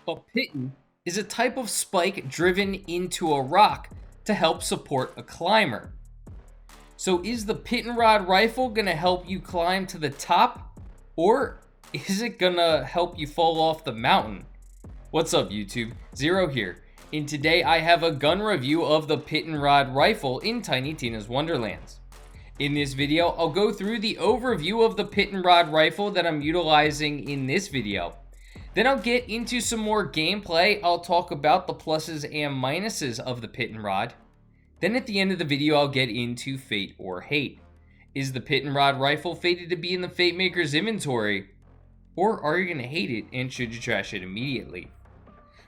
A piton is a type of spike driven into a rock to help support a climber. So is the Pitonrod rifle gonna help you climb to the top, or is it gonna help you fall off the mountain? What's up YouTube, Zero here, and today I have a gun review of the Pitonrod rifle in Tiny Tina's Wonderlands. In this video, I'll go through the overview of the Pitonrod rifle that I'm utilizing in this video. Then I'll get into some more gameplay. I'll talk about the pluses and minuses of the Pitonrod. Then at the end of the video, I'll get into Fate or Hate. Is the Pitonrod rifle fated to be in the Fate Maker's inventory? Or are you going to hate it, and should you trash it immediately?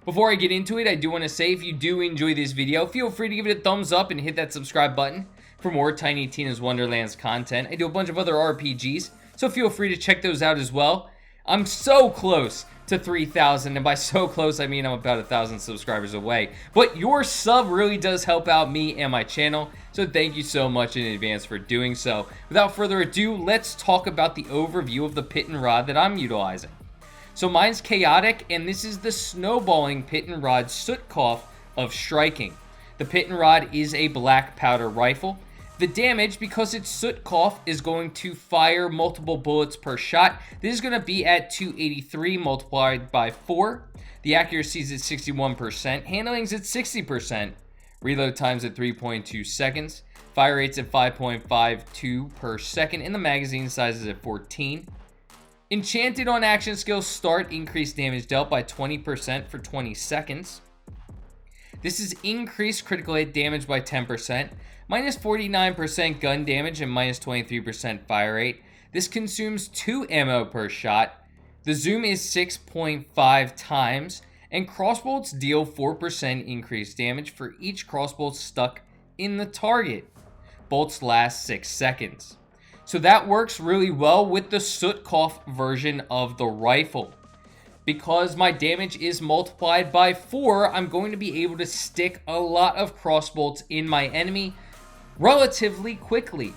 Before I get into it, I do want to say if you do enjoy this video, feel free to give it a thumbs up and hit that subscribe button for more Tiny Tina's Wonderlands content. I do a bunch of other RPGs, so feel free to check those out as well. I'm so close to 3,000, and by so close I mean I'm about 1,000 subscribers away, but your sub really does help out me and my channel, so thank you so much in advance for doing so. Without further ado, let's talk about the overview of the Pitonrod that I'm utilizing. So mine's chaotic, and this is the Snowballing Pitonrod Sootcough of striking. The Pitonrod is a black powder rifle. The damage, because it's Sootcough, is going to fire multiple bullets per shot. This is going to be at 283 multiplied by 4. The accuracy is at 61%. Handling is at 60%. Reload time's at 3.2 seconds. Fire rate's at 5.52 per second. And the magazine size is at 14. Enchanted on action skills start, increased damage dealt by 20% for 20 seconds. This is increased critical hit damage by 10%, minus 49% gun damage, and minus 23% fire rate. This consumes 2 ammo per shot. The zoom is 6.5 times, and crossbolts deal 4% increased damage for each crossbolt stuck in the target. Bolts last 6 seconds. So that works really well with the Sootcough version of the rifle. Because my damage is multiplied by 4, I'm going to be able to stick a lot of crossbolts in my enemy relatively quickly.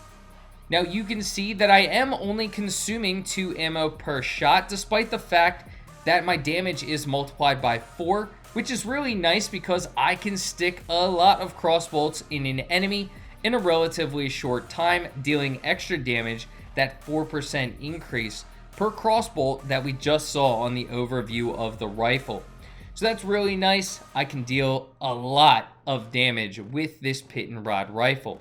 Now you can see that I am only consuming 2 ammo per shot, despite the fact that my damage is multiplied by 4, which is really nice because I can stick a lot of crossbolts in an enemy in a relatively short time, dealing extra damage, that 4% increase per crossbolt that we just saw on the overview of the rifle. So that's really nice. I can deal a lot of damage with this Pitonrod rifle.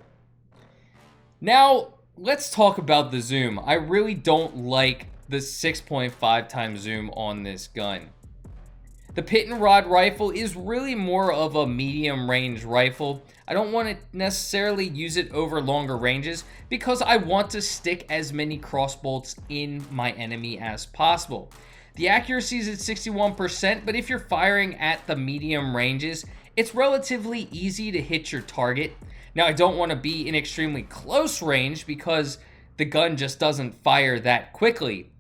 Now, let's talk about the zoom. I really don't like the 6.5 times zoom on this gun. The Pitonrod rifle is really more of a medium range rifle. I don't want to necessarily use it over longer ranges because I want to stick as many crossbolts in my enemy as possible. The accuracy is at 61%, but if you're firing at the medium ranges, it's relatively easy to hit your target. Now, I don't want to be in extremely close range because the gun just doesn't fire that quickly.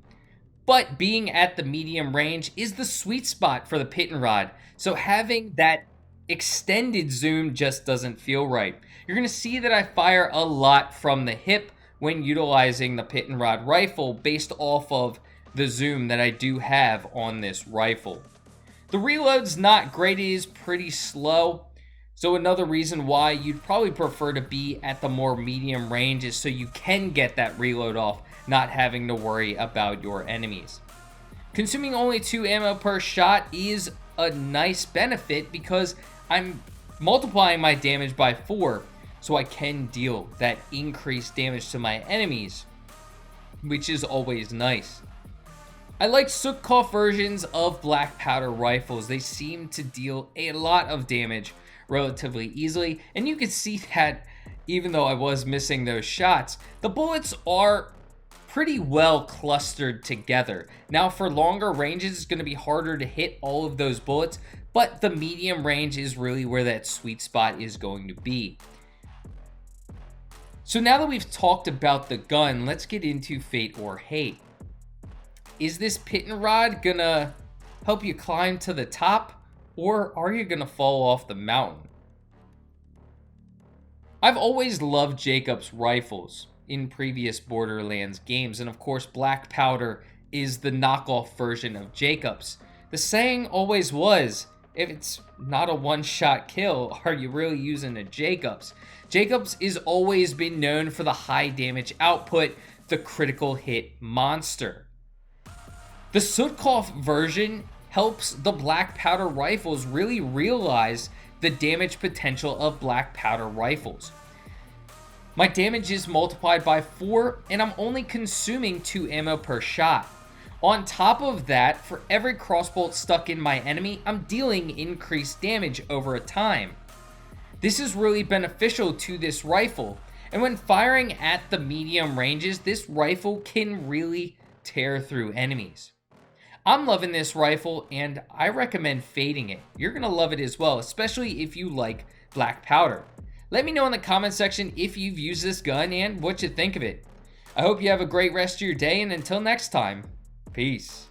But being at the medium range is the sweet spot for the Pitonrod. So having that extended zoom just doesn't feel right. You're going to see that I fire a lot from the hip when utilizing the Pitonrod rifle based off of the zoom that I do have on this rifle. The reload's not great, it is pretty slow. So another reason why you'd probably prefer to be at the more medium range is so you can get that reload off, not having to worry about your enemies. Consuming only 2 ammo per shot is a nice benefit because I'm multiplying my damage by 4, so I can deal that increased damage to my enemies, which is always nice. I like Sootcough versions of black powder rifles. They seem to deal a lot of damage relatively easily, and you can see that even though I was missing those shots, the bullets are pretty well clustered together. Now for longer ranges, it's going to be harder to hit all of those bullets, but the medium range is really where that sweet spot is going to be. So now that we've talked about the gun, let's get into Fate or Hate. Is this Pitonrod gonna help you climb to the top, or are you gonna fall off the mountain? I've always loved Jacob's rifles in previous Borderlands games, and of course Black Powder is the knockoff version of Jacob's. The saying always was, if it's not a one-shot kill, are you really using a Jacobs? Jacobs has always been known for the high damage output, the critical hit monster. The Sootcough version helps the black powder rifles really realize the damage potential of black powder rifles. My damage is multiplied by 4 and I'm only consuming 2 ammo per shot. On top of that, for every crossbolt stuck in my enemy, I'm dealing increased damage over a time. This is really beneficial to this rifle, and when firing at the medium ranges, this rifle can really tear through enemies. I'm loving this rifle and I recommend fading it. You're gonna love it as well, especially if you like black powder. Let me know in the comment section if you've used this gun and what you think of it. I hope you have a great rest of your day, and until next time, peace.